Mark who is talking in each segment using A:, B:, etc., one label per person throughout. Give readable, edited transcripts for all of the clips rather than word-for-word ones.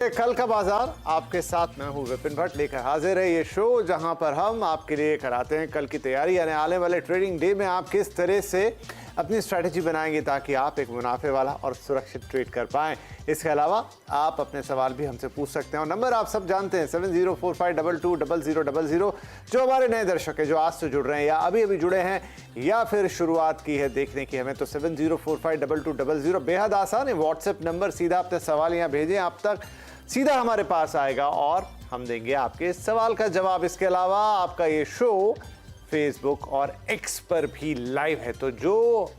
A: कल का बाजार आपके साथ मैं हूं विपिन भट्ट लेकर हाजिर है ये शो जहां पर हम आपके लिए कराते हैं कल की तैयारी यानी आने वाले ट्रेडिंग डे में आप किस तरह से अपनी स्ट्रैटेजी बनाएंगे ताकि आप एक मुनाफे वाला और सुरक्षित ट्रेड कर पाएं। इसके अलावा आप अपने सवाल भी हमसे पूछ सकते हैं और नंबर आप सब जानते हैं 7045220000। जो हमारे नए दर्शक है जो आज से जुड़ रहे हैं या अभी अभी जुड़े हैं या फिर शुरुआत की है देखने की हमें तो 70452200 बेहद आसान है। व्हाट्सएप नंबर सीधा अपने सवाल यहाँ भेजें आप तक सीधा हमारे पास आएगा और हम देंगे आपके इस सवाल का जवाब। इसके अलावा आपका ये शो फेसबुक और एक्स पर भी लाइव है तो जो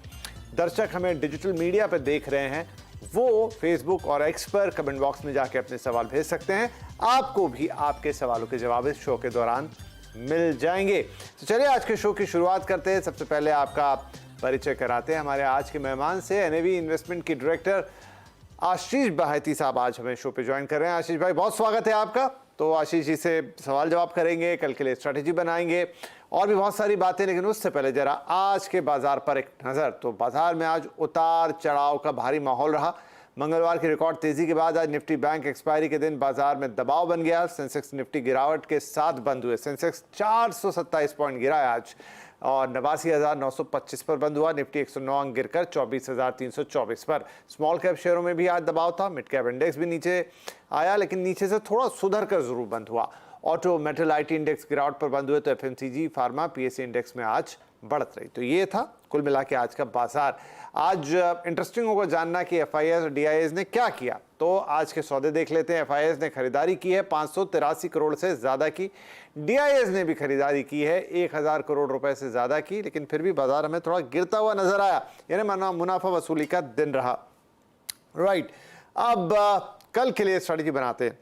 A: दर्शक हमें डिजिटल मीडिया पर देख रहे हैं वो फेसबुक और एक्स पर कमेंट बॉक्स में जाके अपने सवाल भेज सकते हैं। आपको भी आपके सवालों के जवाब इस शो के दौरान मिल जाएंगे। तो चलिए आज के शो की शुरुआत करते हैं। सबसे पहले आपका परिचय कराते हैं हमारे आज के मेहमान से। एनएवी इन्वेस्टमेंट की डायरेक्टर आशीष बाहेती साहब आज हमें शो पे ज्वाइन कर रहे हैं। आशीष भाई बहुत स्वागत है आपका। तो आशीष जी से सवाल जवाब करेंगे, कल के लिए स्ट्रैटेजी बनाएंगे और भी बहुत सारी बातें, लेकिन उससे पहले जरा आज के बाजार पर एक नज़र। तो बाजार में आज उतार चढ़ाव का भारी माहौल रहा। मंगलवार की रिकॉर्ड तेजी के बाद आज निफ्टी बैंक एक्सपायरी के दिन बाजार में दबाव बन गया। सेंसेक्स निफ्टी गिरावट के साथ बंद हुए। सेंसेक्स 427 पॉइंट गिरा है आज और 89,925 पर बंद हुआ। निफ्टी 109 अंक गिरकर 24,324 पर। स्मॉल कैप शेयरों में भी आज दबाव था। मिड कैप इंडेक्स भी नीचे आया लेकिन नीचे से थोड़ा सुधर कर जरूर बंद हुआ। ऑटो मेटल आईटी इंडेक्स गिरावट पर बंद हुए तो एफएमसीजी फार्मा पीएससी इंडेक्स में आज बढ़त रही। तो ये था कुल मिला के आज का बाजार। आज इंटरेस्टिंग होगा जानना कि एफआईएस और डीआईएस ने क्या किया। तो आज के सौदे देख लेते हैं। एफआईएस ने खरीदारी की है 583 करोड़ से ज्यादा की। डीआईएस ने भी खरीदारी की है 1000 करोड़ रुपए से ज्यादा की, लेकिन फिर भी बाजार हमें थोड़ा गिरता हुआ नजर आया, यानी मुनाफा वसूली का दिन रहा। राइट, अब कल के लिए स्ट्रेटेजी बनाते हैं।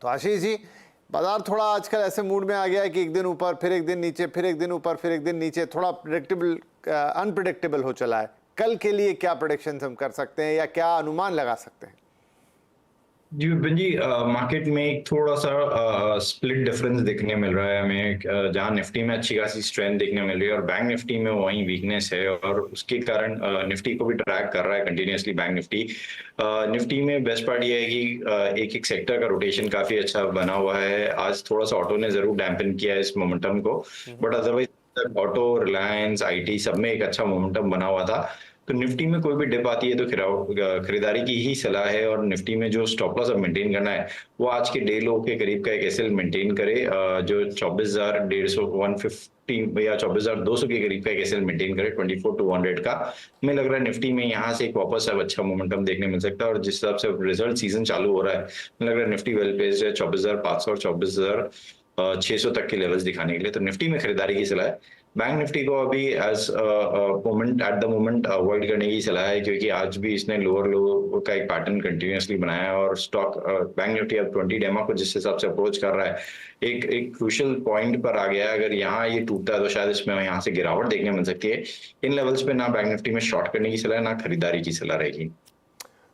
A: तो आशीष जी, बाजार थोड़ा आजकल ऐसे मूड में आ गया है कि एक दिन ऊपर फिर एक दिन नीचे, फिर एक दिन ऊपर फिर एक दिन नीचे, थोड़ा प्रेडिक्टेबल अनप्रिडिक्टेबल हो चला है। कल के लिए क्या प्रेडिक्शंस हम कर सकते हैं या क्या अनुमान लगा सकते हैं?
B: जी विपिन जी, मार्केट में एक थोड़ा सा स्प्लिट डिफरेंस देखने मिल रहा है हमें। जहां निफ्टी में अच्छी खासी स्ट्रेंथ देखने मिल रही है और बैंक निफ्टी में वहीं वीकनेस है और उसके कारण निफ्टी को भी ट्रैक कर रहा है कंटिन्यूअसली बैंक निफ्टी। निफ्टी में बेस्ट पार्ट ये है कि एक एक सेक्टर का रोटेशन काफी अच्छा बना हुआ है। आज थोड़ा सा ऑटो ने जरूर डैम्पन किया है इस मोमेंटम को, but otherwise auto, Reliance, IT सब में एक अच्छा मोमेंटम बना हुआ था। तो निफ्टी में कोई भी डिप आती है तो खरीदारी की ही सलाह है और निफ्टी में जो स्टॉप लॉस अब मेंटेन करना है वो आज के डे लो के करीब का एक एसएल मेंटेन करे, जो 24,150 150 या 24,200 के करीब का एक एसएल मेंटेन करे 24,200 का। हमें लग रहा है निफ्टी में यहाँ से एक वापस अब अच्छा मोमेंटम देखने मिल सकता है और जिस हिसाब से रिजल्ट सीजन चालू हो रहा है मुझे लग रहा है निफ्टी वेल प्लेस्ड है 24,500 और 24,600 तक के लेवल्स दिखाने के लिए। तो निफ्टी में खरीदारी की सलाह है। बैंक निफ्टी को अभी as moment at the moment avoid करने की सलाह है क्योंकि आज भी इसने लोअर लो का एक पैटर्न कंटिन्यूअसली बनाया है और स्टॉक बैंक निफ्टी अब 20 डेमा को जिस हिसाब से अप्रोच कर रहा है एक क्रूशियल पॉइंट पर आ गया है। अगर यहाँ ये टूटता है तो शायद इसमें यहाँ से गिरावट देखने मिल सकती है। इन लेवल्स पे ना बैंक निफ्टी में शॉर्ट करने की सलाह है ना खरीदारी की सलाह रहेगी।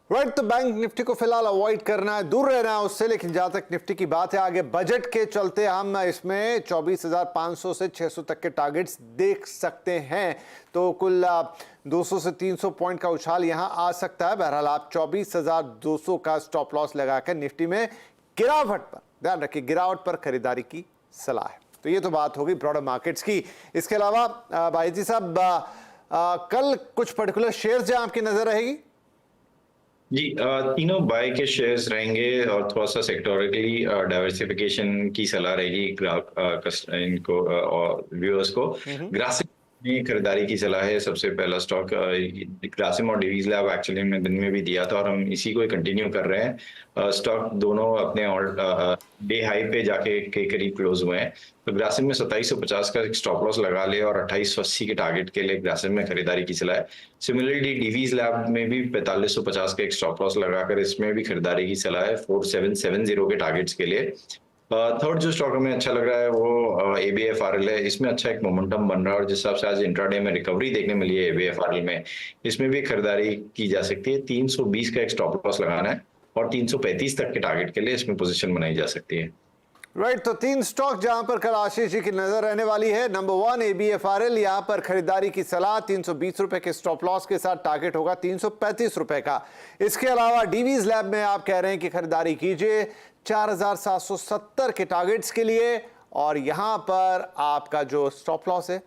A: राइट, तो बैंक निफ्टी को फिलहाल अवॉइड करना है, दूर रहना है उससे। लेकिन जहां तक निफ्टी की बात है आगे बजट के चलते हम इसमें 24,500 से 600 तक के टारगेट्स देख सकते हैं। तो कुल 200 से 300 पॉइंट का उछाल यहां आ सकता है। बहरहाल आप 24,200 का स्टॉप लॉस लगाकर निफ्टी में गिरावट पर ध्यान रखिए, गिरावट पर खरीदारी की सलाह है। तो ये तो बात होगी ब्रॉडर मार्केट्स की। इसके अलावा बाईजी साहब, कल कुछ पर्टिकुलर शेयर्स जहां आपकी नजर रहेगी?
B: जी, तीनों बाय के शेयर्स रहेंगे और थोड़ा सा सेक्टोरिकली डाइवर्सिफिकेशन की सलाह रहेगी इनको व्यूअर्स को। ग्रासिम में खरीदारी की सलाह है। सबसे पहला स्टॉक ग्रासिम और डिवीज लैब एक्चुअली में दिन में भी दिया था और हम इसी को कंटिन्यू कर रहे हैं। स्टॉक दोनों अपने डे हाई पे जाके के करीब क्लोज हुए हैं। तो ग्रासिम में 2750 का एक स्टॉप लॉस लगा ले और 2880 के टारगेट के लिए ग्रासिम में खरीदारी की सलाह है। सिमिलरली डीवीज लैब में भी 4550 का एक स्टॉप लॉस लगाकर इसमें भी खरीदारी की सलाह है 4770 के टारगेट्स के लिए। थर्ड जो स्टॉक हमें अच्छा लग रहा है वो एबीएफआरएल है। इसमें अच्छा एक मोमेंटम बन रहा है और जिस हिसाब से आज इंट्राडे में रिकवरी देखने मिली है एबीएफआरएल में, इसमें भी खरीदारी की जा सकती है। 320 का एक स्टॉप लॉस लगाना है और 335 तक के टारगेट के लिए इसमें पोजीशन बनाई जा सकती है।
A: राइट, तो तीन स्टॉक जहां पर कल आशीष जी की नजर रहने वाली है। नंबर 1 ABFRL, यहां पर खरीदारी की सलाह 320 रुपए के स्टॉप लॉस के साथ, टारगेट होगा 335 रुपए का। इसके अलावा डीवीज लैब में आप कह रहे हैं कि खरीदारी कीजिए 4770 के टारगेट्स के लिए, और यहां पर आपका जो स्टॉप लॉस है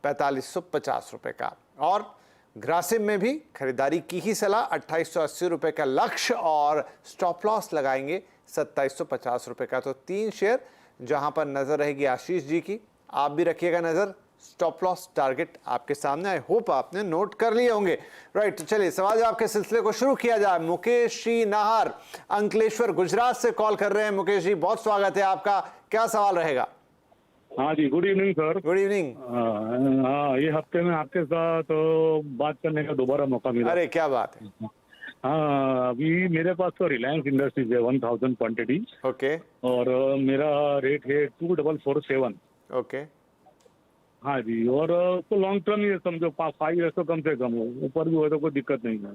A: 4550 रुपए का। और ग्रासिम में भी खरीदारी की ही सलाह, 2880 रुपए का लक्ष्य और स्टॉप लॉस लगाएंगे 2750 रुपए का। तो तीन शेयर जहां पर नजर रहेगी आशीष जी की, आप भी रखिएगा नजर। स्टॉप लॉस टारगेट आपके सामने, आई होप आपने नोट कर लिए होंगे। राइट, तो चलिए सवाल जवाब के सिलसिले को शुरू किया जाए। मुकेश जी नाहर अंकलेश्वर गुजरात से कॉल कर रहे हैं। मुकेश जी, बहुत स्वागत है आपका, क्या सवाल रहेगा?
C: हाँ जी, good evening sir.
A: Good evening.
C: हाँ, ये हफ्ते में आपके साथ बात करने का दोबारा मौका मिला।
A: अरे क्या बात है।
C: हाँ, अभी मेरे पास तो रिलायंस इंडस्ट्रीज है 1000 क्वांटिटी,
A: ओके
C: और मेरा रेट है 2447।
A: ओके,
C: हाँ जी, और तो लॉन्ग टर्म ही है, समझो 5 ईयर्स तो कम से कम हो, ऊपर भी हो तो कोई दिक्कत नहीं है।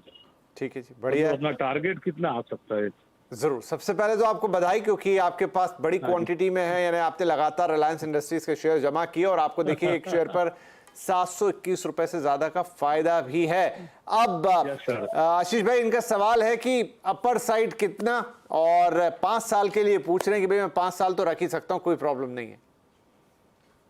A: ठीक है जी, बढ़िया।
C: तो अपना टारगेट कितना आ सकता है?
A: जरूर, सबसे पहले तो आपको बधाई, क्योंकि आपके पास बड़ी क्वांटिटी में है, यानी आपने लगातार रिलायंस इंडस्ट्रीज के शेयर जमा किए, और आपको देखिए एक शेयर पर 721 रुपए से ज्यादा का फायदा भी है। अब आशीष भाई, इनका सवाल है कि अपर साइड कितना, और 5 साल के लिए पूछ रहे हैं कि भाई मैं 5 साल तो रख ही सकता हूँ, कोई प्रॉब्लम नहीं है।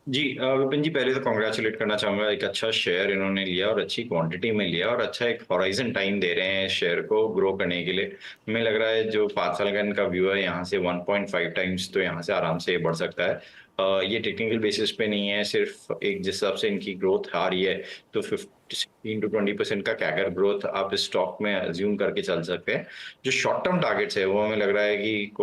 B: जी विपिन जी, पहले तो कॉन्ग्रेचुलेट करना चाहूंगा, एक अच्छा शेयर इन्होंने लिया और अच्छी क्वांटिटी में लिया, और अच्छा एक हॉराइजन टाइम दे रहे हैं शेयर को ग्रो करने के लिए। हमें लग रहा है जो 5 साल का इनका व्यू है, यहाँ से 1.5 टाइम्स तो यहाँ से आराम से बढ़ सकता है। ये टेक्निकल बेसिस पे नहीं है, सिर्फ एक जिस हिसाब से इनकी ग्रोथ आ रही है, तो 15 to 20% का कैगर ग्रोथ आप इस स्टॉक में अज्यूम करके चल सकते हैं। जो शॉर्ट टर्म टारगेट्स है वो हमें लग रहा है कि एक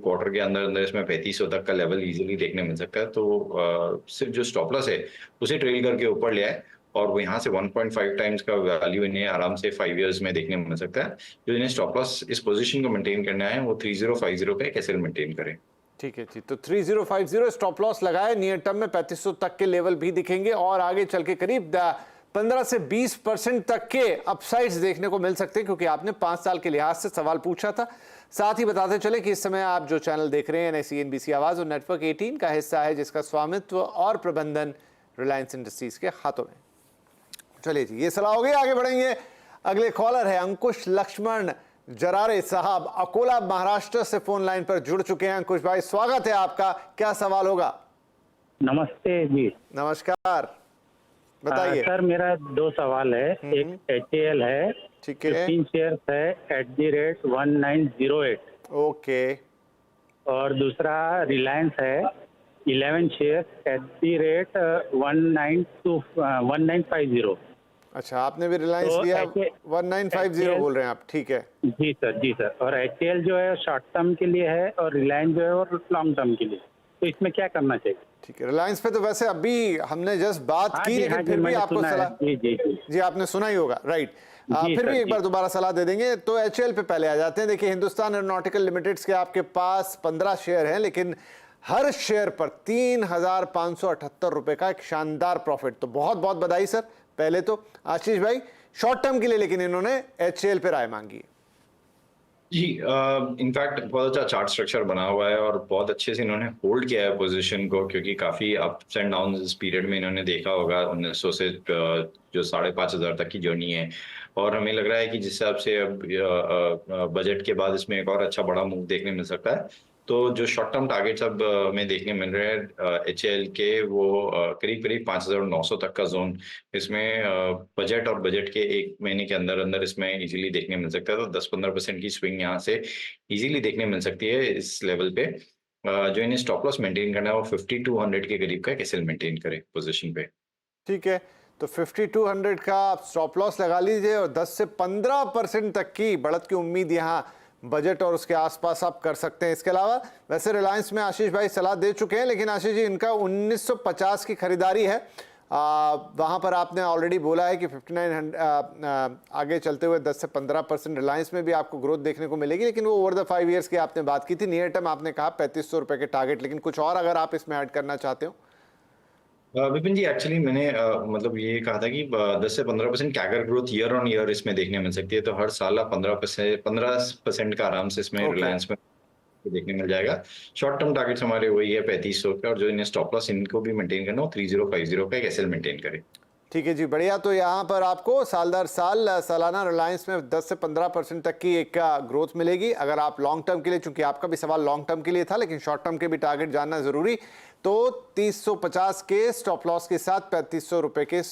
B: क्वार्टर के अंदर अंदर इसमें 3500 तक का लेवल इजीली देखने मिल सकता है। तो सिर्फ जो स्टॉप लॉस है उसे ट्रेल करके ऊपर ले आए, और वो यहाँ से 1.5 टाइम्स का वैल्यू इन्हें आराम से 5 इयर्स में देखने मिल सकता है। जो इन्हें स्टॉप लॉस इस पोजीशन को मेंटेन करना है वो 3050 पे कैसे मेंटेन करें।
A: ठीक है जी, तो 3050 स्टॉप लॉस लगाए, नियर टर्म में 3500 तक के लेवल भी दिखेंगे, और आगे चल के करीब 15 से 20% तक के अपसाइड्स देखने को मिल सकते हैं, क्योंकि आपने 5 साल के लिहाज से सवाल पूछा था। साथ ही बताते चले कि इस समय आप जो चैनल देख रहे हैं NIC NBC आवाज और नेटवर्क 18 का हिस्सा है, जिसका स्वामित्व और प्रबंधन रिलायंस इंडस्ट्रीज के हाथों में। चलिए जी, ये सलाह हो गई, आगे बढ़ेंगे। अगले कॉलर है अंकुश लक्ष्मण जरारे साहब, अकोला महाराष्ट्र से फोन लाइन पर जुड़ चुके हैं। अंकुश भाई, स्वागत है आपका, क्या सवाल होगा?
D: नमस्ते जी।
A: नमस्कार, बताइए।
D: सर, मेरा 2 सवाल है। एक HAL है,
A: ठीक है,
D: 15 शेयर्स है @1908,
A: ओके।
D: और दूसरा रिलायंस है 11 शेयर्स @1950।
A: अच्छा, आपने भी रिलायंस
D: तो
A: लिया,
D: HAL
A: 1950 बोल रहे हैं आप, ठीक है।
D: जी सर, जी सर। और HAL जो है शॉर्ट टर्म के लिए है, और रिलायंस जो है और लॉन्ग टर्म के लिए। तो इसमें क्या करना चाहिए?
A: ठीक है, रिलायंस पे तो वैसे अभी हमने जस्ट बात की, लेकिन फिर भी आपको सलाह, जी आपने सुना ही होगा, राइट। फिर भी एक बार दोबारा सलाह दे देंगे। तो HAL पे पहले आ जाते हैं। देखिए, हिंदुस्तान एरोनॉटिकल लिमिटेड के आपके पास 15 शेयर हैं, लेकिन हर शेयर पर 3578 रुपए का एक शानदार प्रॉफिट। तो बहुत बहुत बधाई सर। पहले तो आशीष भाई, शॉर्ट टर्म के लिए लेकिन इन्होंने HAL पे राय मांगी है।
B: जी, इनफैक्ट बहुत अच्छा चार्ट स्ट्रक्चर बना हुआ है, और बहुत अच्छे से इन्होंने होल्ड किया है पोजीशन को, क्योंकि काफी अप्स एंड डाउन इस पीरियड में इन्होंने देखा होगा। 1900 से जो 5500 तक की जर्नी है, और हमें लग रहा है कि जिस हिसाब से अब बजट के बाद इसमें एक और अच्छा बड़ा मूव देखने मिल सकता है। तो जो शॉर्ट टर्म टारगेट्स अब हमें देखने मिल रहे हैं HAL के, वो करीब करीब 5900 तक का जोन इसमें बजट और बजट के 1 महीने के अंदर अंदर इसमें इजीली देखने मिल सकता है। तो 10-15% की स्विंग यहाँ से इजीली देखने मिल सकती है इस लेवल पे। जो इन्हें स्टॉप लॉस मेंटेन करना है वो 5200 के करीब का कैसे मेंटेन करे पोजीशन पे।
A: ठीक है, तो 5200 का आप स्टॉप लॉस लगा लीजिए, और 10 से 15% तक की बढ़त की उम्मीद यहाँ बजट और उसके आसपास आप कर सकते हैं। इसके अलावा वैसे रिलायंस में आशीष भाई सलाह दे चुके हैं, लेकिन आशीष जी, इनका 1950 की खरीदारी है, वहां पर आपने ऑलरेडी बोला है कि 5900 आगे चलते हुए 10 से 15% रिलायंस में भी आपको ग्रोथ देखने को मिलेगी, लेकिन वो ओवर द 5 ईयर्स की आपने बात की थी। नियर टर्म आपने कहा 3500 रुपए के टारगेट, लेकिन कुछ और अगर आप इसमें ऐड करना चाहते हो?
B: विपिन जी, एक्चुअली मैंने मतलब ये कहा था कि 10 से 15% CAGR growth year on year इसमें देखने मिल सकती है। तो हर साल 15% का आराम से इसमें रिलायंस में देखने मिल जाएगा। शॉर्ट टर्म टारगेट्स हमारे वही है 3500 का, और जो इन्हें स्टॉप लॉस इनको भी मेंटेन करना हो 3050 का एक एसएल मेंटेन करे।
A: ठीक है जी, बढ़िया। तो यहाँ पर आपको साल दर साल सालाना रिलायंस में 10 से 15% तक की एक ग्रोथ मिलेगी। अगर आप लॉन्ग टर्म के लिए, चूंकि आपका भी सवाल लॉन्ग टर्म के लिए था, लेकिन शॉर्ट टर्म के भी टारगेट जानना जरूरी, तो 3050 के स्टॉप लॉस के साथ 3500 रुपए के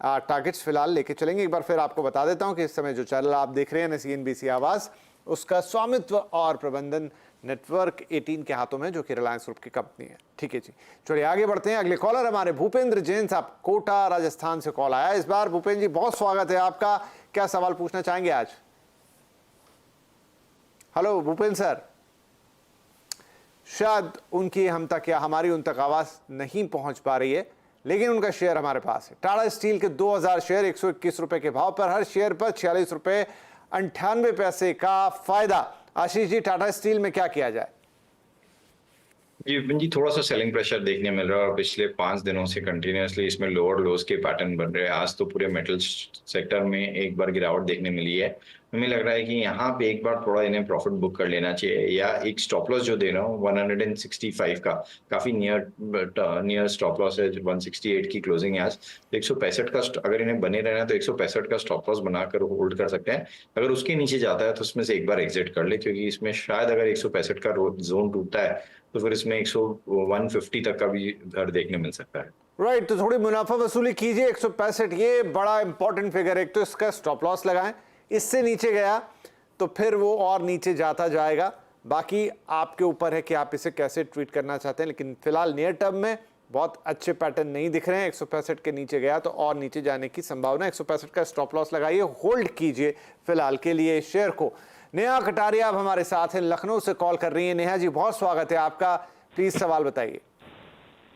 A: टारगेट्स फिलहाल लेके चलेंगे। एक बार फिर आपको बता देता हूं कि इस समय जो चैनल आप देख रहे हैं CNBC आवाज, उसका स्वामित्व और प्रबंधन नेटवर्क 18 के हाथों में, जो कि रिलायंस ग्रुप की कंपनी है। ठीक है जी, चलिए आगे बढ़ते हैं। अगले कॉलर हमारे भूपेंद्र जैन साहब, कोटा राजस्थान से कॉल आया इस बार। भूपेंद्र जी, बहुत स्वागत है आपका। क्या सवाल पूछना चाहेंगे आज? हेलो भूपेंद्र सर, शायद उनकी हम तक या हमारी उन तक आवाज नहीं पहुंच पा रही है, लेकिन उनका शेयर हमारे पास है। टाटा स्टील के 2000 शेयर 121 रुपए के भाव पर, हर शेयर पर 46 रुपए 98 पैसे का फायदा। आशीष जी, टाटा स्टील में क्या किया जाए?
B: जी थोड़ा सा सेलिंग प्रेशर देखने मिल रहा है, और पिछले 5 दिनों से कंटिन्यूअसली इसमें लोअर लोज के पैटर्न बन रहे हैं। आज तो पूरे मेटल सेक्टर में एक बार गिरावट देखने मिली है। हमें लग रहा है कि यहाँ पे एक बार थोड़ा इन्हें प्रॉफिट बुक कर लेना चाहिए, या एक स्टॉप लॉस जो दे रहा हूँ 165 का, काफी नियर स्टॉप लॉस है। 168 की क्लोजिंग है आज, तो 165 का अगर इन्हें बने रहना है तो 165 का स्टॉप लॉस बनाकर होल्ड कर सकते हैं। अगर उसके नीचे जाता है तो उसमें से एक बार एग्जिट कर ले, क्योंकि इसमें शायद अगर 165 का जोन टूटता है तो फिर इसमें 150 तक का भी दर देखने मिल सकता है।
A: राइट, तो थोड़ी मुनाफा वसूली कीजिए। 165 ये बड़ा इंपॉर्टेंट फिगर है। एक तो इसका स्टॉप लॉस लगाएं, इससे नीचे गया तो फिर वो और नीचे जाता जाएगा। बाकी आपके ऊपर है कि आप इसे कैसे ट्रीट करना चाहते हैं, लेकिन फिलहाल नियर टर्म में बहुत अच्छे पैटर्न नहीं दिख रहे हैं। 165 के नीचे गया तो और नीचे जाने की संभावना। 165 का स्टॉप लॉस लगाइए, होल्ड कीजिए फिलहाल के लिए इस शेयर को। नेहा कटारिया अब हमारे साथ हैं, लखनऊ से कॉल कर रही है। नेहा जी, बहुत स्वागत है आपका, प्लीज सवाल बताइए।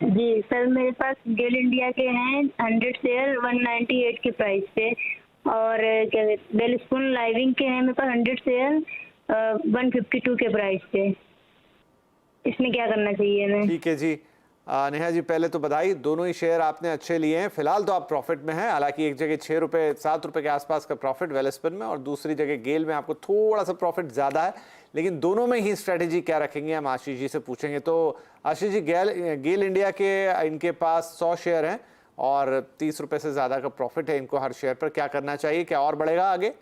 E: जी सर, मेरे पास गेल इंडिया के हैं 100 शेयर 198 के प्राइस पे, और वेलस्पून लाइविंग के हैं मेरे पास 100 शेयर 152 के प्राइस पे। इसमें क्या करना चाहिए हमें?
A: ठीक है जी, नेहा जी पहले तो बधाई, दोनों ही शेयर आपने अच्छे लिए हैं। फिलहाल तो आप प्रॉफिट में हैं, हालांकि एक जगह 6 रुपए 7 रुपए के आसपास का प्रॉफिट वेलस्पन में, और दूसरी जगह गेल में आपको थोड़ा सा प्रॉफिट ज्यादा है। लेकिन दोनों में ही स्ट्रेटेजी क्या रखेंगे, हम आशीष जी से पूछेंगे। तो आशीष जी, गेल इंडिया के इनके पास 100 शेयर हैं और 30 रुपए से ज्यादा का प्रॉफिट है इनको हर शेयर पर। क्या करना चाहिए, क्या और बढ़ेगा आगे?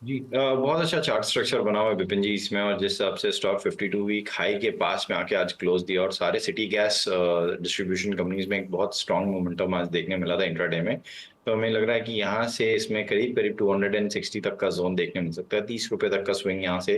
B: जी बहुत अच्छा चार्ट स्ट्रक्चर बना हुआ है विपिन जी इसमें, और जिस हिसाब से स्टॉक 52 वीक हाई के पास में आके आज क्लोज दिया, और सारे सिटी गैस डिस्ट्रीब्यूशन कंपनीज में एक बहुत स्ट्रांग मोमेंटम आज देखने मिला था इंट्राडे में। तो हमें लग रहा है कि यहाँ से इसमें करीब करीब 260 तक का जोन देखने मिल सकता है। 30 रुपए तक का स्विंग यहाँ से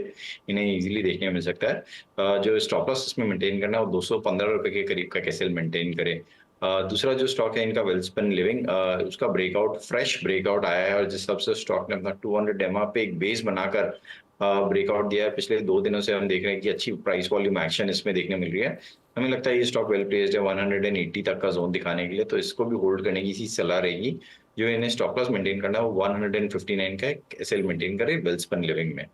B: इन्हें इजीली देखने मिल सकता है। जो स्टॉप लॉस इसमें मेंटेन करना है वो 215 रुपए के करीब का कैसे मेंटेन करे। दूसरा जो स्टॉक है इनका वेलस्पन लिविंग, उसका ब्रेकआउट फ्रेश ब्रेकआउट आया है, और जिस हिसाब से स्टॉक ने अपना 200 एमआ पे एक बेस बनाकर ब्रेकआउट दिया है। पिछले 2 दिनों से हम देख रहे हैं कि अच्छी प्राइस वॉल्यूम एक्शन इसमें देखने मिल रही है। हमें लगता है ये स्टॉक वेल प्लेस्ड है 180 तक का जोन दिखाने के लिए, तो इसको भी होल्ड करने की इसी सलाह रहेगी। जो इन्हें स्टॉप लॉस मेंटेन करना है वो 159 का एसएल मेंटेन करे वेलस्पन लिविंग में।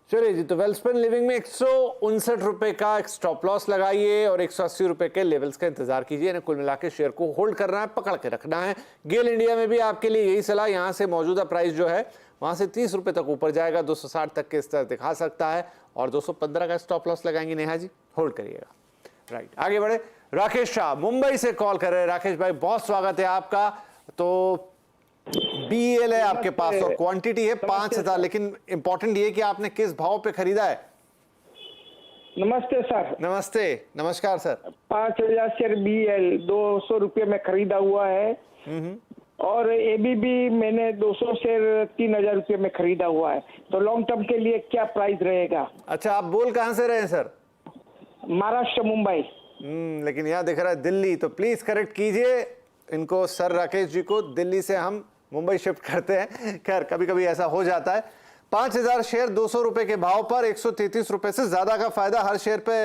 A: चलिए जी, तो वेलस्पन लिविंग में 159 रुपए का एक स्टॉप लॉस लगाइए और 180 रुपए के लेवल्स का इंतजार कीजिए। कुल मिला के शेयर को होल्ड करना है, पकड़ के रखना है। गेल इंडिया में भी आपके लिए यही सलाह, यहाँ से मौजूदा प्राइस जो है वहां से 30 रुपए तक ऊपर जाएगा, 260 तक के स्तर दिखा सकता है, और 215 का स्टॉप लॉस लगाएंगे। नेहा जी, होल्ड करिएगा। राइट, आगे बढ़े। राकेश शाह मुंबई से कॉल कर रहे हैं। राकेश भाई, बहुत स्वागत है आपका। तो बीएल है आपके पास और क्वांटिटी है 5000, लेकिन इंपॉर्टेंट ये कि आपने किस भाव पे खरीदा है?
F: नमस्ते सर।
A: नमस्ते, नमस्कार सर।
F: 5000 शेयर बीएल 200 रुपये में खरीदा हुआ है, और एबीबी मैंने 200 शेयर 3000 रुपये में खरीदा हुआ है। तो लॉन्ग टर्म के लिए क्या प्राइस रहेगा?
A: अच्छा, आप बोल कहां से रहे हैं सर?
F: महाराष्ट्र, मुंबई।
A: लेकिन यहाँ दिख रहा है दिल्ली, तो प्लीज करेक्ट कीजिए इनको, सर राकेश जी को। दिल्ली से हम मुंबई शिफ्ट करते हैं, खैर कभी कभी ऐसा हो जाता है। 5000 शेयर 200 रुपए के भाव पर 133 रुपए से ज्यादा का फायदा हर शेयर पे।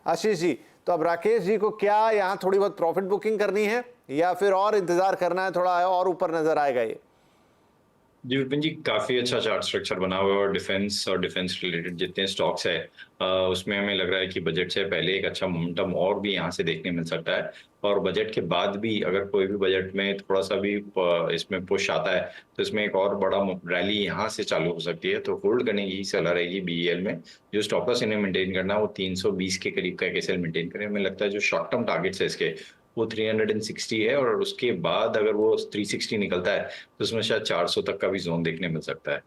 A: आशीष जी, तो अब राकेश जी को क्या यहाँ थोड़ी बहुत प्रॉफिट बुकिंग करनी है, या फिर और इंतजार करना है, थोड़ा और ऊपर नजर आएगा ये?
B: जी विपिन जी, काफी अच्छा चार्ट स्ट्रक्चर बना हुआ है और डिफेंस रिलेटेड जितने स्टॉक्स है उसमें हमें लग रहा है कि बजट से पहले एक अच्छा मोमेंटम और भी यहाँ से देखने मिल सकता है। और बजट के बाद भी अगर कोई भी बजट में थोड़ा सा भी इसमें पुश आता है तो इसमें एक और बड़ा रैली यहाँ से चालू हो सकती है। तो होल्ड करने की सलाह रहेगी बीईएल में। जो स्टॉप लॉस इन्हें मेंटेन करना है वो 320 के करीब का एक एसएल मेंटेन करें। हमें लगता है जो शॉर्ट टर्म टारगेट्स है इसके वो 360 है और उसके बाद अगर वो 360 निकलता है तो उसमें शायद 400 तक का भी जोन देखने मिल सकता है।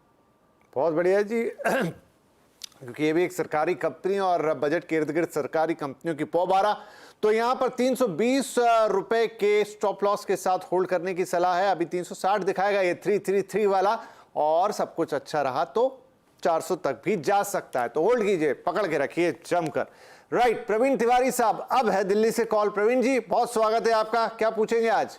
A: बहुत बढ़िया जी। क्योंकि ये भी एक सरकारी कंपनी और बजट के इर्द गिर्द सरकारी कंपनियों की पौबारा, तो यहाँ पर 320 रुपए के स्टॉप लॉस के साथ होल्ड करने की सलाह है। अभी 360 दिखाएगा ये 333 वाला, और सब कुछ अच्छा रहा तो 400 तक भी जा सकता है। तो होल्ड कीजिए, पकड़ के रखिए जमकर। राइट, प्रवीण तिवारी साहब अब है दिल्ली से कॉल। प्रवीण जी बहुत स्वागत है आपका, क्या पूछेंगे आज?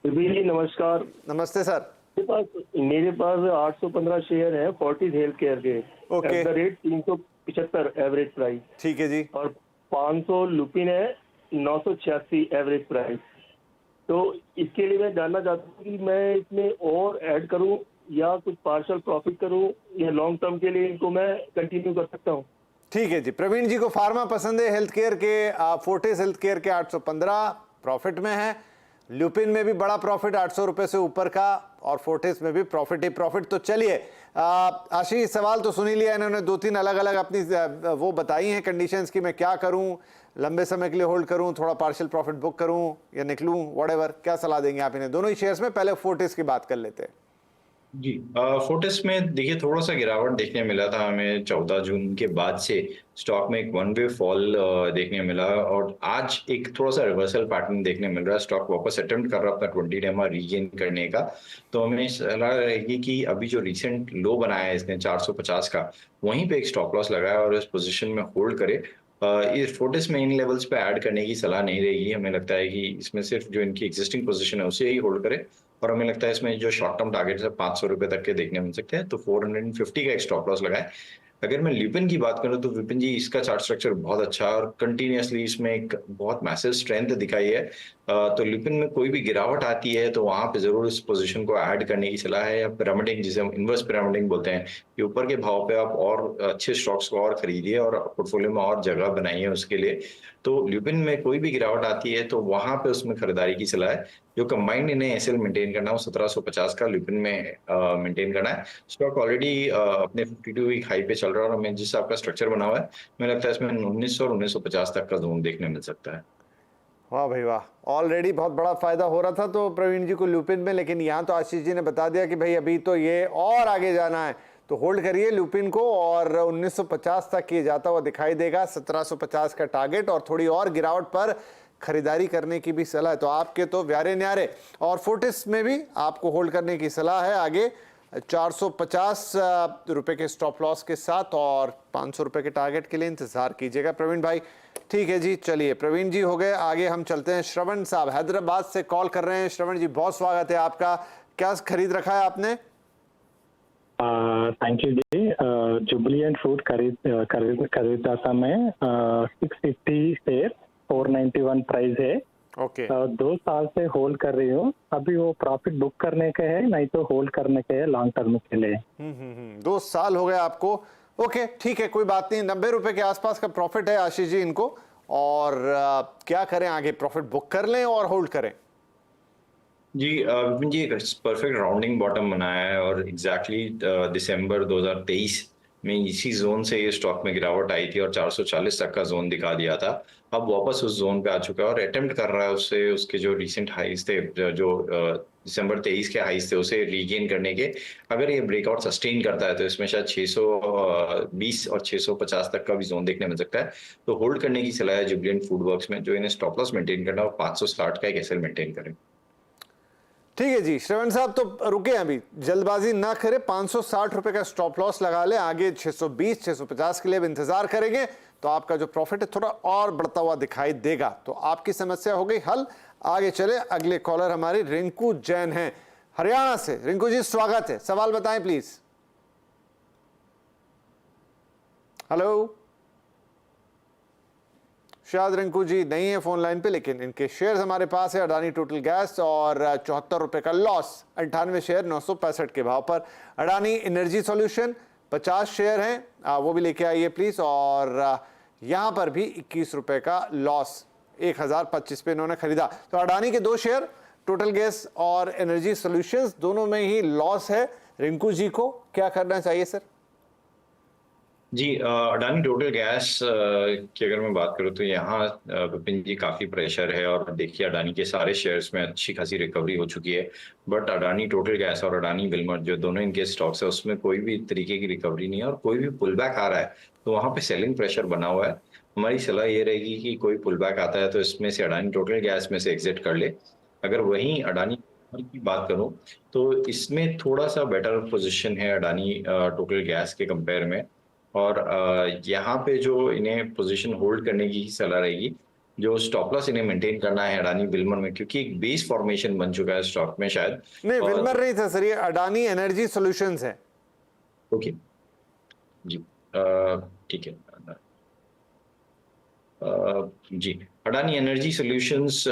G: जी नमस्कार।
A: नमस्ते सर।
G: मेरे पास 815 शेयर है फोर्टिस हेल्थ केयर के,
A: okay.
G: At the rate 375 average price,
A: ठीक है जी।
G: और 500 लुपिन है 986 एवरेज प्राइस। तो इसके लिए मैं जानना चाहता हूँ कि मैं इसमें और ऐड करूँ या कुछ पार्शियल प्रॉफिट करूँ, या लॉन्ग टर्म के लिए इनको मैं कंटिन्यू कर सकता हूँ?
A: ठीक है जी। प्रवीण जी को फार्मा पसंद है, हेल्थ केयर के फोर्टिस हेल्थ केयर के 815 प्रॉफिट में है। ल्यूपिन में भी बड़ा प्रॉफिट 800 रुपए से ऊपर का, और फोर्टिस में भी प्रॉफिट ही प्रॉफिट। तो चलिए आशीष, सवाल तो सुन ही लिया इन्होंने, 2-3 अलग अलग अपनी वो बताई हैं कंडीशंस की मैं क्या करूं, लंबे समय के लिए होल्ड करूं, थोड़ा पार्शियल प्रॉफिट बुक करूं या निकलूं, व्हाटएवर। क्या सलाह देंगे आप इन्हें दोनों ही शेयर्स में? पहले फोर्टिस की बात कर लेते हैं।
B: जी फोर्टिस में देखिए थोड़ा सा गिरावट देखने मिला था हमें 14 जून के बाद से। स्टॉक में एक वन वे फॉल देखने मिला और आज एक थोड़ा सा रिवर्सल पैटर्न देखने मिल रहा है। स्टॉक वापस अटेम्प्ट कर रहा है अपना 20 डेमा रीगेन करने का। तो हमें सलाह रहेगी कि अभी जो रिसेंट लो बनाया है इसने 450 का, वहीं पे एक स्टॉप लॉस लगाया और इस पोजीशन में होल्ड करे। इस फोर्टिस में इन लेवल्स पे ऐड करने की सलाह नहीं रहेगी। हमें लगता है कि इसमें सिर्फ जो इनकी एग्जिस्टिंग पोजीशन है उसे ही होल्ड करे। और हमें लगता है इसमें जो शॉर्ट टर्म टारगेट है 500 रुपए तक के देखने मिल सकते हैं। तो 450 का एक स्टॉप लॉस लगाए। अगर मैं ल्यूपिन की बात करूं तो विपिन जी इसका चार्ट स्ट्रक्चर बहुत अच्छा है और कंटिन्यूअसली इसमें एक बहुत मैसिव स्ट्रेंथ दिखाई है। तो ल्यूपिन में कोई भी गिरावट आती है तो वहां पे जरूर इस पोजीशन को ऐड करने की सलाह है, या पिरामिडिंग जिसे हम इनवर्स पिरामिडिंग बोलते हैं कि ऊपर के भाव पे आप और अच्छे स्टॉक्स को और खरीदिए और पोर्टफोलियो में और जगह बनाइए उसके लिए। तो ल्यूपिन में कोई भी गिरावट आती है तो वहां पे उसमें खरीदारी की सलाह है। जो कंबाइंड इन्हें एसएल मेंटेन करना है वो 1750 का ल्यूपिन में मेंटेन करना है। स्टॉक ऑलरेडी अपने 52 वीक हाई पे चल रहा है और हमें जिस आपका स्ट्रक्चर बना हुआ है मुझे लगता है इसमें 1900 और 1950 तक का जोन देखने मिल सकता है।
A: वाह भाई वाह, ऑलरेडी बहुत बड़ा फायदा हो रहा था तो प्रवीण जी को ल्यूपिन में, लेकिन यहाँ तो आशीष जी ने बता दिया कि भाई अभी तो ये और आगे जाना है, तो होल्ड करिए ल्यूपिन को। और 1950 तक ये जाता हुआ दिखाई देगा, 1750 का टारगेट, और थोड़ी और गिरावट पर खरीदारी करने की भी सलाह है। तो आपके तो व्यारे न्यारे। और फोर्टिस में भी आपको होल्ड करने की सलाह है आगे 450 रुपए के स्टॉप लॉस के साथ, और 500 रुपए के टारगेट के लिए इंतजार कीजिएगा प्रवीण भाई। ठीक है जी, चलिए प्रवीण जी हो गए, आगे हम चलते हैं। श्रवण साहब हैदराबाद से कॉल कर रहे हैं। श्रवण जी बहुत स्वागत है आपका, क्या खरीद रखा है आपने?
H: Thank you ji. Jubilant food खरीदा था मैं, 650 शेयर, 491 प्राइस है।
A: ओके।
H: 2 साल से होल्ड कर रही हूँ। अभी वो प्रॉफिट बुक करने के है, नहीं तो होल्ड करने के है लॉन्ग टर्म के लिए।
A: 2 साल हो गए आपको। ओके ठीक है, कोई बात नहीं। 90 रुपए के आसपास का प्रॉफिट है आशीष जी इनको, और क्या करें आगे? प्रॉफिट बुक कर लें और होल्ड करें?
B: जी विपिन जी एक परफेक्ट राउंडिंग बॉटम बनाया है और एग्जैक्टली दिसंबर 2023 में इसी जोन से ये स्टॉक में गिरावट आई थी और 440 तक का जोन दिखा दिया था। अब वापस उस जोन पे आ चुका है और अटेम्प्ट कर रहा है उससे उसके जो रिसेंट हाइज थे, जो दिसंबर 23 के हाइज थे, उसे रीगेन करने के। अगर ये ब्रेकआउट सस्टेन करता है तो इसमें शायद 620 और 650 तक का भी जोन देखने मिल सकता है। तो होल्ड करने की सलाह है जुबलिएंट फूड वर्क्स में, जो इन्हें स्टॉप लॉस मेंटेन करना और 560 का एक एसएल मेंटेन करें।
A: ठीक है जी। श्रवण साहब तो रुके, अभी जल्दबाजी ना करें, 560 रुपए का स्टॉप लॉस लगा ले। आगे 620 650 के लिए इंतजार करेंगे तो आपका जो प्रॉफिट है थोड़ा और बढ़ता हुआ दिखाई देगा। तो आपकी समस्या हो गई हल। आगे चले, अगले कॉलर हमारी रिंकू जैन हैं हरियाणा से। रिंकू जी स्वागत है, सवाल बताएं प्लीज। हेलो शायद रिंकू जी नहीं है फोन लाइन पे, लेकिन इनके शेयर्स हमारे पास है। अडानी टोटल गैस और 74 रुपए का लॉस, 98 शेयर 965 के भाव पर। अडानी एनर्जी सॉल्यूशन 50 शेयर हैं, वो भी लेके आइए प्लीज। और यहां पर भी 21 रुपए का लॉस, 1025 पे इन्होंने खरीदा। तो अडानी के 2 शेयर, टोटल गैस और एनर्जी सॉल्यूशंस, दोनों में ही लॉस है। रिंकू जी को क्या करना चाहिए सर?
B: जी, अडानी टोटल गैस की अगर मैं बात करूं तो यहाँ विपिन जी काफी प्रेशर है, और देखिए अडानी के सारे शेयर्स में अच्छी खासी रिकवरी हो चुकी है, बट अडानी टोटल गैस और अडानी विल्मर जो दोनों इनके स्टॉक्स है उसमें कोई भी तरीके की रिकवरी नहीं है, और कोई भी पुल बैक आ रहा है तो वहां पे सेलिंग प्रेशर बना हुआ है। हमारी सलाह ये रहेगी कि कोई पुल बैक आता है तो इसमें से अडानी टोटल गैस में से एग्जिट कर ले। अगर वहीं अडानी की बात करूं तो इसमें थोड़ा सा बेटर पोजीशन है अडानी टोटल गैस के कंपेयर में, और यहाँ पे जो इन्हें पोजीशन होल्ड करने की सलाह रहेगी, जो स्टॉप लॉस इन्हें मेंटेन करना है अडानी विल्मर में, क्योंकि एक बेस फॉर्मेशन बन चुका है स्टॉक में शायद।
A: नहीं, विल्मर नहीं था सर, ये अडानी एनर्जी सॉल्यूशंस है।
B: ओके जी, ठीक है। जी, अडानी एनर्जी सॉल्यूशंस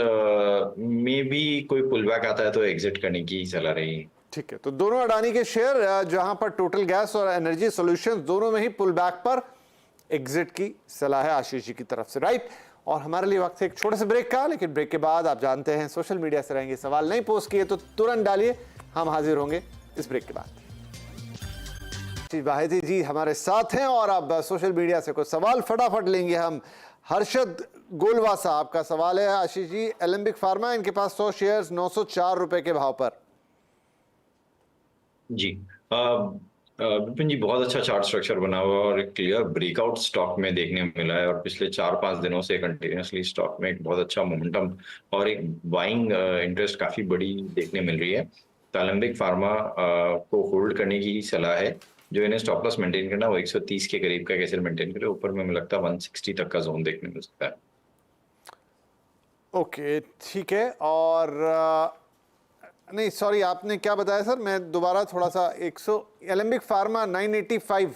B: में भी कोई पुल बैक आता है तो एग्जिट करने की सलाह रहेगी।
A: ठीक है, तो दोनों अडानी के शेयर, जहां पर टोटल गैस और एनर्जी सॉल्यूशंस दोनों में ही पुल बैक पर एग्जिट की सलाह है आशीष जी की तरफ से, राइट। और हमारे लिए वक्त है एक छोटे से ब्रेक का, लेकिन ब्रेक के बाद आप जानते हैं सोशल मीडिया से रहेंगे सवाल, नहीं पोस्ट किए तो तुरंत डालिए, हम हाजिर होंगे इस ब्रेक के बाद। वाहिदी जी हमारे साथ हैं और अब सोशल मीडिया से कोई सवाल फटाफट लेंगे हम। हर्षद गोलवासा, आपका सवाल है आशीष जी। एलेंबिक फार्मा, इनके पास 100 शेयर्स 904 रुपए के भाव पर।
B: जी, विपिन जी बहुत अच्छा चार्ट स्ट्रक्चर बना हुआ है और एक क्लियर ब्रेकआउट स्टॉक में देखने को मिला है, और पिछले 4-5 दिनों से कंटिन्यूसली स्टॉक में एक बहुत अच्छा मोमेंटम और एक बाइंग इंटरेस्ट काफी बड़ी देखने मिल रही है। तो एलेंबिक फार्मा को होल्ड करने की सलाह है। जो इन्हें स्टॉप लॉस मेंटेन करना, वो 130 के करीब का कैसे मेंटेन करे, ऊपर में मुझे लगता है 160 तक का जोन देखने मिल सकता है।
A: ओके, ठीक है। और नहीं सॉरी, आपने क्या बताया सर? मैं दोबारा थोड़ा सा 100, एलेंबिक फार्मा 985।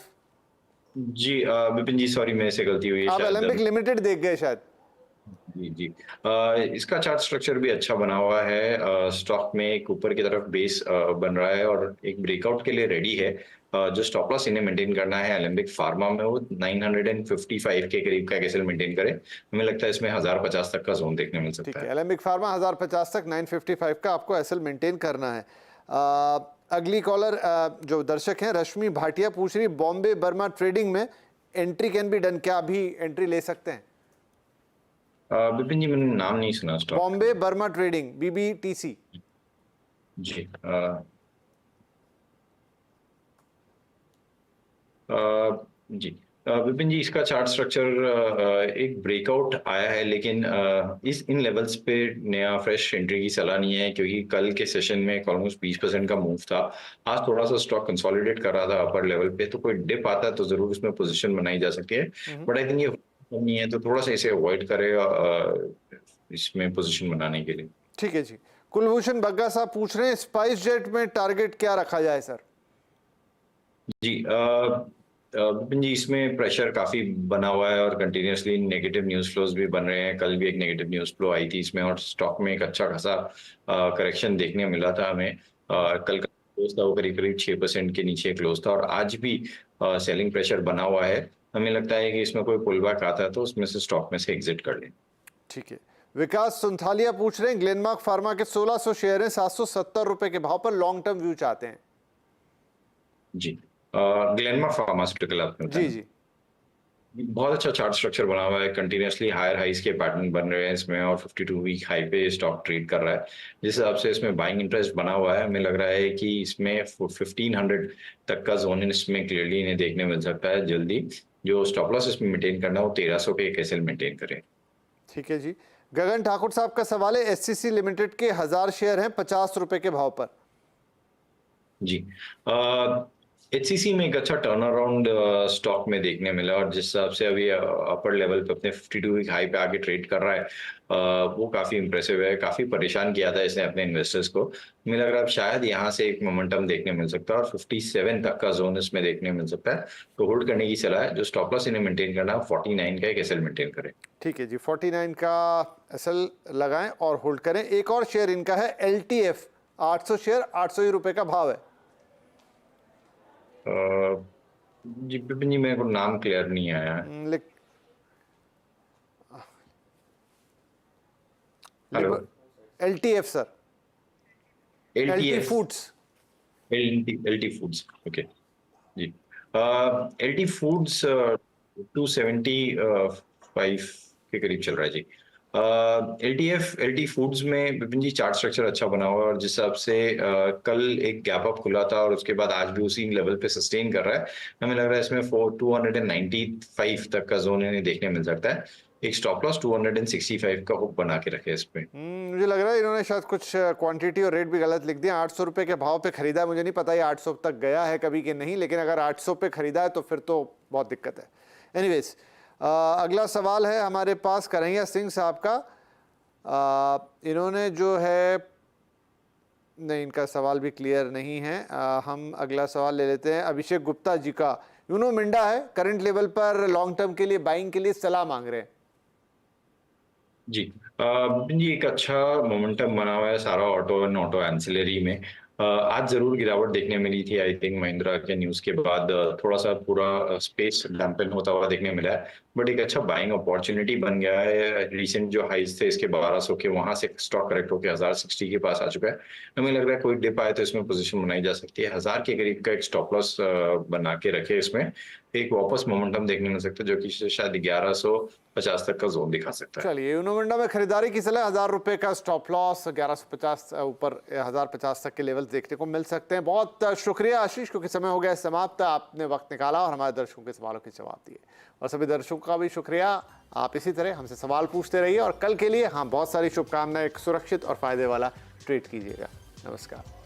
B: जी विपिन जी सॉरी, मेरे से गलती हुई है।
A: आप एलेंबिक लिमिटेड देख गए शायद।
B: जी जी, इसका चार्ट स्ट्रक्चर भी अच्छा बना हुआ है। स्टॉक में एक ऊपर की तरफ बेस बन रहा है और एक ब्रेकआउट के लिए रेडी है। जो स्टॉप लॉस इन्हें मेंटेन करना है एलेंबिक फार्मा में, वो 955 के करीब का कैसे मेंटेन करे। हमें लगता है इसमें 1050 तक का जोन देखने मिल सकता है।
A: एलेंबिक फार्मा 1050 तक, 955 का आपको एसएल मेंटेन करना है। अगली कॉलर जो दर्शक हैं, रश्मि भाटिया पूछ रही, बॉम्बे बर्मा ट्रेडिंग में एंट्री कैन बी डन, क्या अभी एंट्री ले सकते हैं?
B: विपिन जी मैंने नाम नहीं सुना stock.
A: Bombay Burma trading, BBTC।
B: जी जी विपिन जी, इसका चार्ट स्ट्रक्चर एक ब्रेकआउट आया है, लेकिन इन लेवल्स पे नया फ्रेश एंट्री की सलाह नहीं है, क्योंकि कल के सेशन में ऑलमोस्ट 20% का मूव था। आज थोड़ा सा स्टॉक कंसोलिडेट कर रहा था अपर लेवल पे, तो कोई डिप आता है तो जरूर उसमें पोजीशन बनाई जा सकती है, बट आई थिंक ये नहीं है तो थोड़ा सा इसे अवॉइड करे इसमें पोजीशन बनाने के लिए।
A: ठीक है जी। कुलभूषण बग्गा साहब पूछ रहे हैं, स्पाइस जेट में टारगेट क्या रखा जाए सर?
B: जी विपिन जी, इसमें प्रेशर काफी बना हुआ है और कंटिन्यूसली नेगेटिव न्यूज फ्लोज भी बन रहे हैं। कल भी एक नेगेटिव न्यूज फ्लो आई थी इसमें, और स्टॉक में एक अच्छा खासा करेक्शन देखने मिला था हमें। कल का क्लोज था वो करीब 6% के नीचे क्लोज था, और आज भी सेलिंग प्रेशर बना हुआ है। हमें लगता है कि इसमें कोई पुल बैक आता है तो उसमें से स्टॉक में से एग्जिट कर लें।
A: ठीक है। विकास सुंथालिया पूछ रहे हैं, ग्लेनमार्क फार्मा के 1600 शेयर हैं, 770 रुपए के भाव पर, लॉन्ग टर्म व्यू चाहते हैं।
B: जी, ग्लेनमार्क फार्मास्यूटिकल आपने
A: जी जी,
B: बहुत अच्छा चार्ट स्ट्रक्चर बना हुआ है। कंटिन्यूसली हायर हाइज के पैटर्न बन रहे हैं इसमें, और 52 वीक हाई पे स्टॉक ट्रेड कर रहा है। जिस हिसाब से इसमें बाइंग इंटरेस्ट बना हुआ है, हमें लग रहा है कि इसमें 1500 तक का जोन इसमें क्लियरली इन्हें देखने मिल सकता है जल्दी। जो स्टॉप लॉस इसमें मेंटेन करना है वो 1300 के कैसे मेंटेन करें।
A: ठीक है जी। गगन ठाकुर साहब का सवाल है, SCC लिमिटेड के 1000 शेयर हैं 50 रुपए के भाव पर।
B: जी, एचसीसी में एक अच्छा टर्न अराउंड स्टॉक में देखने मिला, और जिस हिसाब से अभी अपर लेवल पे अपने 52 वीक हाई पे आके ट्रेड कर रहा है, वो काफी इंप्रेसिव है। काफी परेशान किया था इसने अपने इन्वेस्टर्स को। मुझे लग रहा है अब शायद यहाँ से एक मोमेंटम देखने मिल सकता है, और 57 तक का जोन इसमें देखने मिल सकता है। तो होल्ड करने की सलाह है। जो स्टॉप लॉस इन्हें मेंटेन करना, 49 का एक एसएल मेंटेन करें।
A: ठीक है जी, 49 का एसएल लगाएं और होल्ड करें। एक और शेयर इनका है LTF, 800 शेयर, 800 ही रुपए का भाव है।
B: जी विपिन जी, मेरे को नाम क्लियर नहीं आया है। Hello,
A: LTF sir, LT foods.
B: LT foods, okay ji. LT foods 275 के करीब चल रहा है जी। LT फूड्स में विपिन जी चार्ट स्ट्रक्चर अच्छा बना हुआ है, और जिस हिसाब से कल एक गैप अप खुला था और उसके बाद आज भी उसी लेवल पे सस्टेन कर रहा है। हमें लग रहा है इसमें 295 तक का जोन इन्हें देखने मिल सकता है। एक स्टॉप लॉस 265 का हुक बना के रखे इस पे।
A: मुझे लग रहा है इन्होंने शायद कुछ क्वांटिटी और रेट भी गलत लिख दिया। 800 रुपए के भाव पे खरीदा है, मुझे नहीं पता ये 800 तक गया है कभी कि नहीं, लेकिन अगर 800 पे खरीदा है तो फिर तो बहुत दिक्कत है। एनीवेज, अगला सवाल है हमारे पास कन्हैया सिंह साहब का। इन्होंने जो है, नहीं, इनका सवाल भी क्लियर नहीं है। हम अगला सवाल ले लेते हैं अभिषेक गुप्ता जी का। यूनो मिंडा है, करंट लेवल पर लॉन्ग टर्म के लिए बाइंग के लिए सलाह मांग रहे हैं।
B: जी जी, एक अच्छा मोमेंटम बना हुआ है सारा ऑटो एंड ऑटो एंसिलरी में। आज जरूर गिरावट देखने मिली थी। आई थिंक महिंद्रा के न्यूज के बाद थोड़ा सा पूरा स्पेस डैम्पन होता हुआ देखने मिला है, बट एक अच्छा बाइंग अपॉर्चुनिटी बन गया है। रिसेंट जो हाइज थे इसके 1200 के, वहां से स्टॉक करेक्ट होकर 1060 के पास आ चुका है। हमें लग रहा है कोई डिप आए तो इसमें पोजीशन बनाई जा सकती है। 1000 के करीब का एक स्टॉप लॉस बना के रखे। इसमें एक वापस मोमेंटम देखने मिल सकता है, जो कि शायद 1150 तक का जोन दिखा सकता है।
A: चलिए, यूनो मिंडा में खरीदारी की सलाह, 1000 रुपए का स्टॉप लॉस, 1150 ऊपर 1050 तक के लेवल देखने को मिल सकते हैं। बहुत शुक्रिया आशीष, क्योंकि समय हो गया समाप्त। आपने वक्त निकाला और हमारे दर्शकों के सवालों के जवाब दिए, और सभी दर्शकों का भी शुक्रिया। आप इसी तरह हमसे सवाल पूछते रहिए, और कल के लिए बहुत सारी शुभकामनाएं। एक सुरक्षित और फायदे वाला ट्रेड कीजिएगा। नमस्कार।